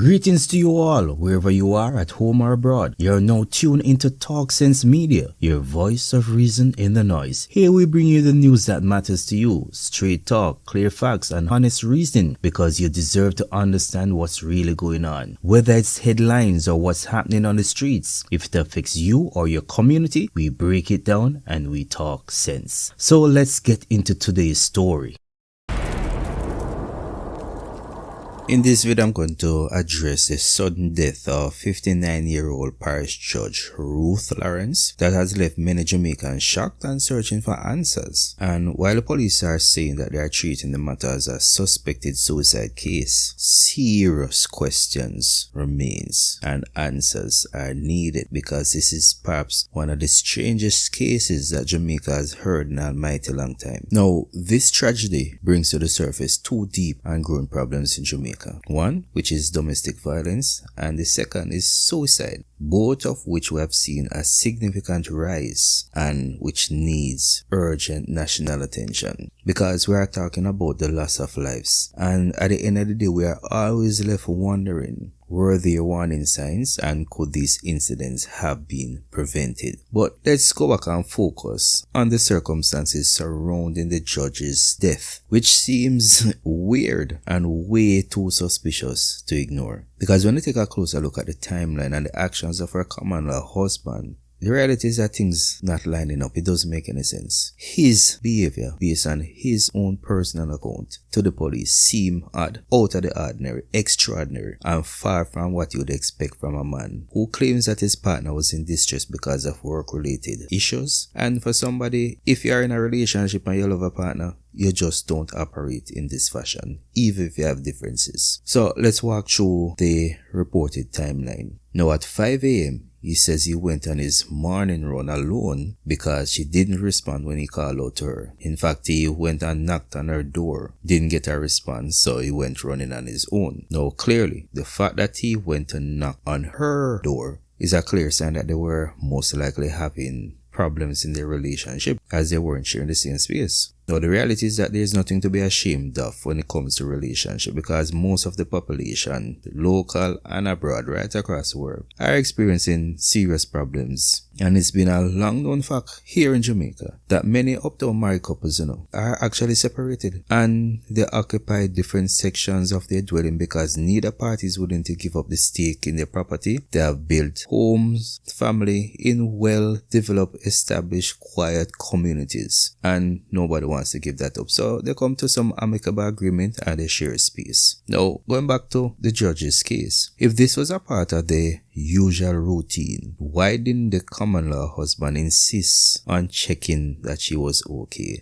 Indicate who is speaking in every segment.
Speaker 1: Greetings to you all, wherever you are, at home or abroad. You're now tuned into Talk Sense Media, your voice of reason in the noise. Here we bring you the news that matters to you, straight talk, clear facts, and honest reasoning, because you deserve to understand what's really going on. Whether it's headlines or what's happening on the streets, if it affects you or your community, we break it down and we talk sense. So let's get into today's story. In this video, I'm going to address the sudden death of 59-year-old Parish Judge Ruth Lawrence that has left many Jamaicans shocked and searching for answers. And while the police are saying that they are treating the matter as a suspected suicide case, serious questions remains and answers are needed, because this is perhaps one of the strangest cases that Jamaica has heard in an almighty long time. Now, this tragedy brings to the surface two deep and growing problems in Jamaica. One, which is domestic violence, and the second is suicide, both of which we have seen a significant rise and which needs urgent national attention, because we are talking about the loss of lives. And at the end of the day, we are always left wondering, were there warning signs, and could these incidents have been prevented? But let's go back and focus on the circumstances surrounding the judge's death, which seems weird and way too suspicious to ignore. Because when you take a closer look at the timeline and the actions of her common law husband, the reality is that things not lining up. It doesn't make any sense. His behavior, based on his own personal account to the police, seem odd, out of the ordinary, extraordinary, and far from what you would expect from a man who claims that his partner was in distress because of work-related issues. And for somebody, if you are in a relationship and you love a partner, you just don't operate in this fashion, even if you have differences. So let's walk through the reported timeline. Now at 5 a.m., he says he went on his morning run alone because she didn't respond when he called out to her. In fact, he went and knocked on her door, didn't get a response, so he went running on his own. Now clearly, the fact that he went to knock on her door is a clear sign that they were most likely having problems in their relationship, as they weren't sharing the same space. Now, the reality is that there's nothing to be ashamed of when it comes to relationship, because most of the population, local and abroad, right across the world, are experiencing serious problems. And it's been a long known fact here in Jamaica that many uptown married couples, are actually separated, and they occupy different sections of their dwelling because neither party is willing to give up the stake in their property. They have built homes, family in well-developed, established, quiet communities, and nobody wants to give that up. So they come to some amicable agreement and they share space. Now, going back to the judge's case, if this was a part of the usual routine, why didn't the common law husband insist on checking that she was okay?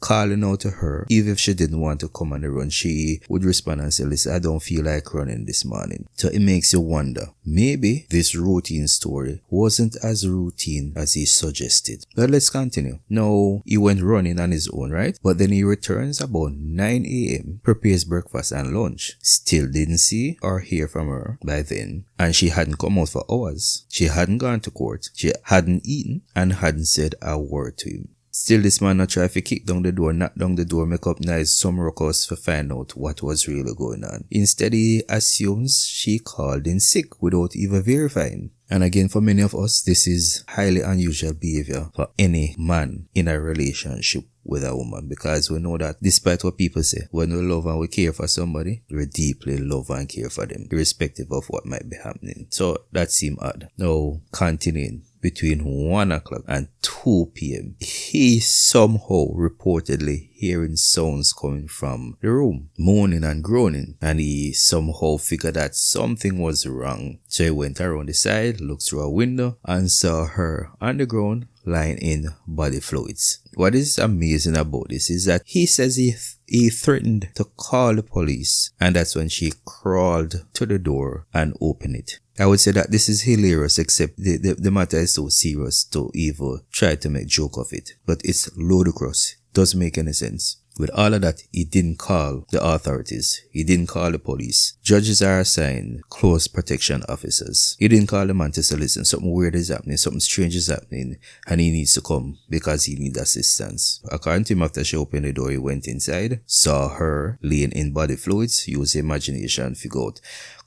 Speaker 1: Calling out to her. Even if she didn't want to come on the run, she would respond and say, listen, I don't feel like running this morning. So it makes you wonder, maybe this routine story wasn't as routine as he suggested. But let's continue. Now, he went running on his own, right? But then he returns about 9 a.m., prepares breakfast and lunch. Still didn't see or hear from her by then, and she hadn't come out for hours. She hadn't gone to court. She hadn't eaten and hadn't said a word to him. Still, this man not try to kick down the door, knock down the door, make up nice some ruckus to find out what was really going on. Instead, he assumes she called in sick without even verifying. And again, for many of us, this is highly unusual behavior for any man in a relationship with a woman, because we know that despite what people say, when we love and we care for somebody, we deeply love and care for them, irrespective of what might be happening. So that seemed odd. Now, continuing. Between 1 o'clock and 2 p.m., he somehow reportedly hearing sounds coming from the room, moaning and groaning, and he somehow figured that something was wrong. So he went around the side, looked through a window, and saw her on the ground, lying in body fluids. What is amazing about this is that he says he threatened to call the police, and that's when she crawled to the door and opened it. I would say that this is hilarious, except the matter is so serious to even try to make joke of it. But it's ludicrous. Doesn't make any sense. With all of that, he didn't call the authorities. He didn't call the police. Judges are assigned close protection officers. He didn't call the man to say, listen, something weird is happening, something strange is happening, and he needs to come because he needs assistance. According to him, after she opened the door, he went inside, saw her laying in body fluids, used imagination, figure out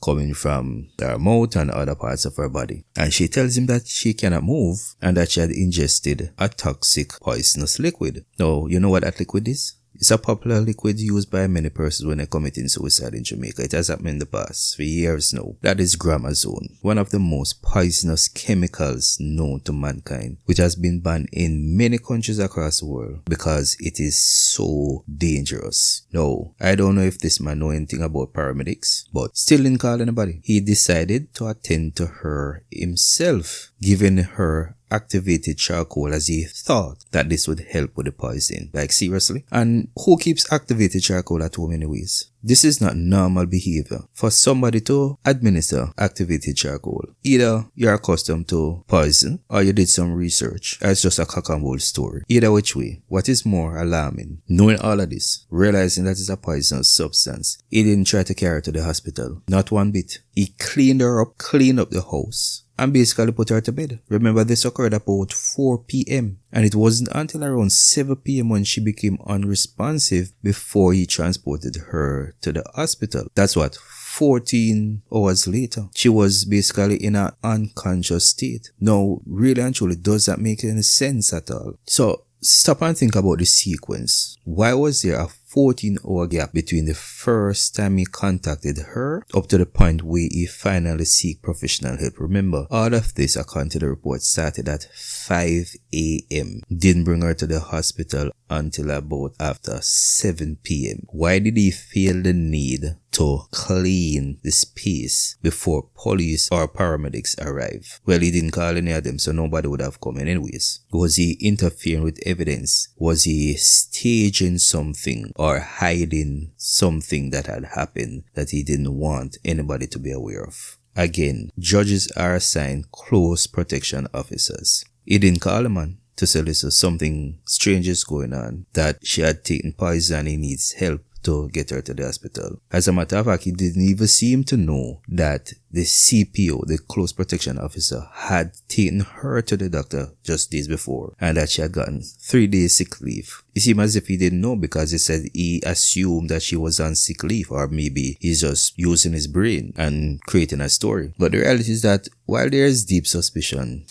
Speaker 1: coming from her mouth and other parts of her body. And she tells him that she cannot move and that she had ingested a toxic poisonous liquid. Now, you know what that liquid is? It's a popular liquid used by many persons when they're committing suicide in Jamaica. It has happened in the past for years now. That is gramazone, one of the most poisonous chemicals known to mankind, which has been banned in many countries across the world because it is so dangerous. Now, I don't know if this man know anything about paramedics, but still didn't call anybody. He decided to attend to her himself, giving her activated charcoal as he thought that this would help with the poison. Like, seriously? And who keeps activated charcoal at home anyways? This is not normal behavior for somebody to administer activated charcoal. Either you're accustomed to poison or you did some research. It's just a cock and bull story. Either which way, what is more alarming, knowing all of this, realizing that it's a poisonous substance, he didn't try to carry her to the hospital. Not one bit. He cleaned her up, cleaned up the house, and basically put her to bed. Remember, this occurred about 4 p.m. and it wasn't until around 7 p.m. when she became unresponsive before he transported her to the hospital. That's what, 14 hours later. She was basically in an unconscious state. Now, really and truly, does that make any sense at all? So, stop and think about the sequence. Why was there a 14-hour gap between the first time he contacted her up to the point where he finally seek professional help? Remember, all of this, according to the report, started at 5 a.m. Didn't bring her to the hospital until about after 7 p.m. Why did he feel the need to clean the space before police or paramedics arrive? Well, he didn't call any of them, so nobody would have come in anyways. Was he interfering with evidence? Was he staging something or hiding something that had happened that he didn't want anybody to be aware of? Again, judges are assigned close protection officers. He didn't call a man to say, listen, something strange is going on, that she had taken poison and he needs help to get her to the hospital. As a matter of fact, he didn't even seem to know that the CPO, the close protection officer, had taken her to the doctor just days before and that she had gotten 3 days sick leave. It seemed as if he didn't know because he said he assumed that she was on sick leave, or maybe he's just using his brain and creating a story. But the reality is that while there is deep suspicion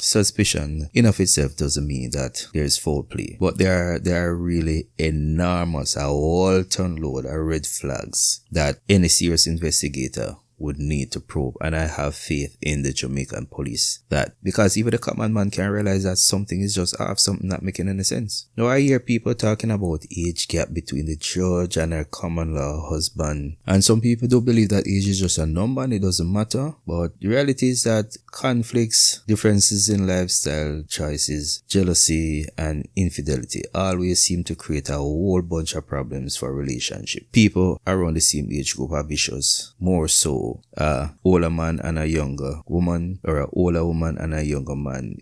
Speaker 1: in of itself doesn't mean that there is foul play. But there are really enormous, a whole ton load of red flags that any serious investigator would need to probe, and I have faith in the Jamaican police that, because even the common man can realize that something is just off, something not making any sense. Now I hear people talking about age gap between the judge and her common law husband, and some people do believe that age is just a number and it doesn't matter, but the reality is that conflicts, differences in lifestyle choices, jealousy and infidelity always seem to create a whole bunch of problems for a relationship. People around the same age group are vicious, more so older man and a younger woman, or an older woman and a younger man.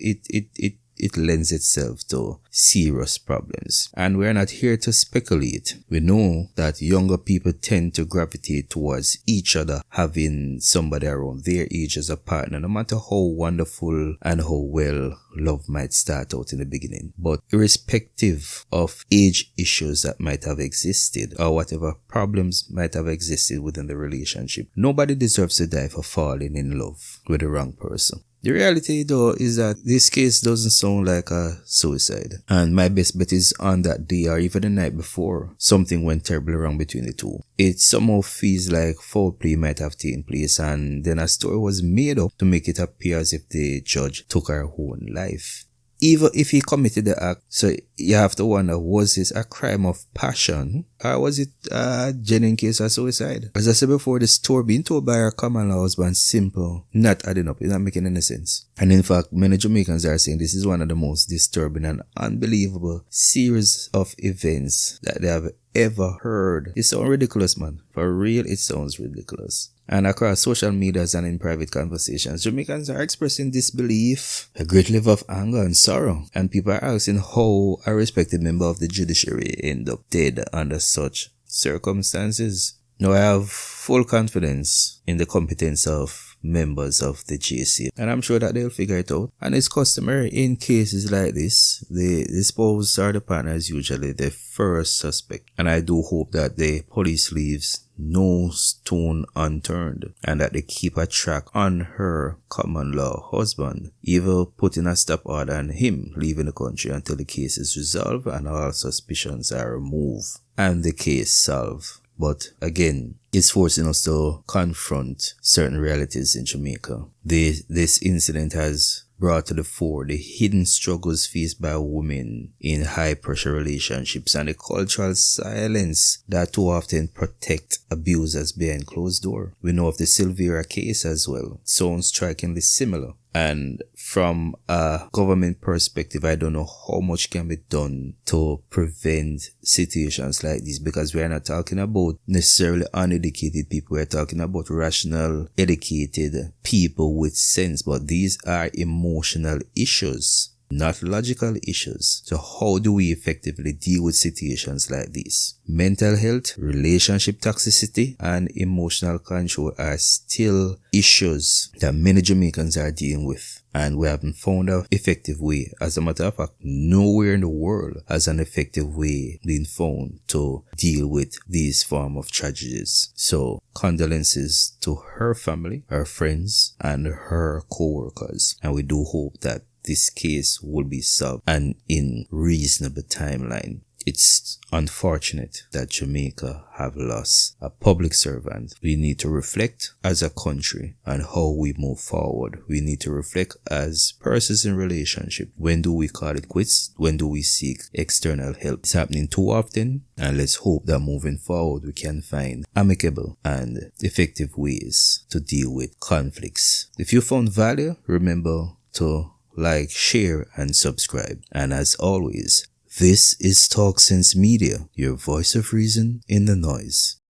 Speaker 1: It lends itself to serious problems. And we're not here to speculate. We know that younger people tend to gravitate towards each other, having somebody around their age as a partner, no matter how wonderful and how well love might start out in the beginning. But irrespective of age issues that might have existed, or whatever problems might have existed within the relationship, nobody deserves to die for falling in love with the wrong person. The reality though is that this case doesn't sound like a suicide, and my best bet is on that day or even the night before something went terribly wrong between the two. It somehow feels like foul play might have taken place, and then a story was made up to make it appear as if the judge took her own life. Even if he committed the act, so you have to wonder, was this a crime of passion or was it a genuine case of suicide? As I said before, the story being told by her common law husband simple, not adding up, it's not making any sense. And in fact, many Jamaicans are saying this is one of the most disturbing and unbelievable series of events that they have ever heard. It sounds ridiculous, man. For real, it sounds ridiculous. And across social medias and in private conversations, Jamaicans are expressing disbelief, a great level of anger and sorrow, and people are asking how a respected member of the judiciary ended up dead under such circumstances. Now, I have full confidence in the competence of members of the JC, and I'm sure that they'll figure it out. And it's customary in cases like this, the spouse or the partner is usually the first suspect, and I do hope that the police leaves no stone unturned and that they keep a track on her common law husband, either putting a stop order on him leaving the country until the case is resolved and all suspicions are removed and the case solved. But again, it's forcing us to confront certain realities in Jamaica. This incident has brought to the fore the hidden struggles faced by women in high-pressure relationships and the cultural silence that too often protect abusers behind closed doors. We know of the Silvera case as well. Sounds strikingly similar. And from a government perspective, I don't know how much can be done to prevent situations like this, because we are not talking about necessarily uneducated people. We are talking about rational, educated people with sense, but these are emotional issues, not logical issues. So how do we effectively deal with situations like this? Mental health, relationship toxicity, and emotional control are still issues that many Jamaicans are dealing with, and we haven't found an effective way. As a matter of fact, nowhere in the world has an effective way been found to deal with these form of tragedies. So condolences to her family, her friends, and her co-workers, and we do hope that this case will be solved and in reasonable timeline. It's unfortunate that Jamaica have lost a public servant. We need to reflect as a country on how we move forward. We need to reflect as persons in relationship. When do we call it quits? When do we seek external help? It's happening too often, and let's hope that moving forward we can find amicable and effective ways to deal with conflicts. If you found value, remember to like, share, and subscribe. And as always, this is Talk Sense Media, your voice of reason in the noise.